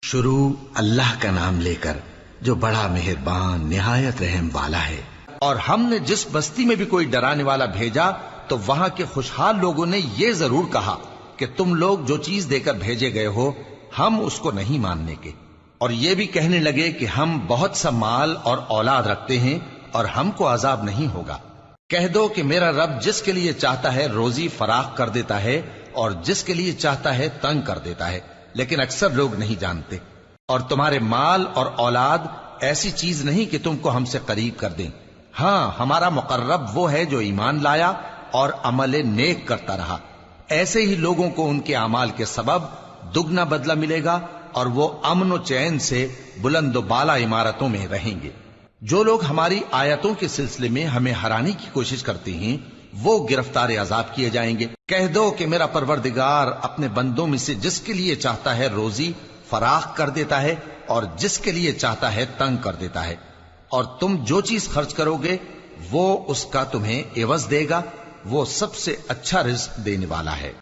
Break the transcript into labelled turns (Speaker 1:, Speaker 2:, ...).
Speaker 1: شروع اللہ کا نام لے کر جو بڑا مہربان نہایت رحم والا ہے۔ اور ہم نے جس بستی میں بھی کوئی ڈرانے والا بھیجا تو وہاں کے خوشحال لوگوں نے یہ ضرور کہا کہ تم لوگ جو چیز دے کر بھیجے گئے ہو ہم اس کو نہیں ماننے کے، اور یہ بھی کہنے لگے کہ ہم بہت سا مال اور اولاد رکھتے ہیں اور ہم کو عذاب نہیں ہوگا۔ کہہ دو کہ میرا رب جس کے لیے چاہتا ہے روزی فراخ کر دیتا ہے اور جس کے لیے چاہتا ہے تنگ کر دیتا ہے، لیکن اکثر لوگ نہیں جانتے۔ اور تمہارے مال اور اولاد ایسی چیز نہیں کہ تم کو ہم سے قریب کر دیں، ہاں ہمارا مقرب وہ ہے جو ایمان لایا اور عمل نیک کرتا رہا۔ ایسے ہی لوگوں کو ان کے اعمال کے سبب دگنا بدلہ ملے گا اور وہ امن و چین سے بلند و بالا عمارتوں میں رہیں گے۔ جو لوگ ہماری آیتوں کے سلسلے میں ہمیں ہرانے کی کوشش کرتے ہیں وہ گرفتار عذاب کیے جائیں گے۔ کہہ دو کہ میرا پروردگار اپنے بندوں میں سے جس کے لیے چاہتا ہے روزی فراخ کر دیتا ہے اور جس کے لیے چاہتا ہے تنگ کر دیتا ہے، اور تم جو چیز خرچ کرو گے وہ اس کا تمہیں عوض دے گا، وہ سب سے اچھا رزق دینے والا ہے۔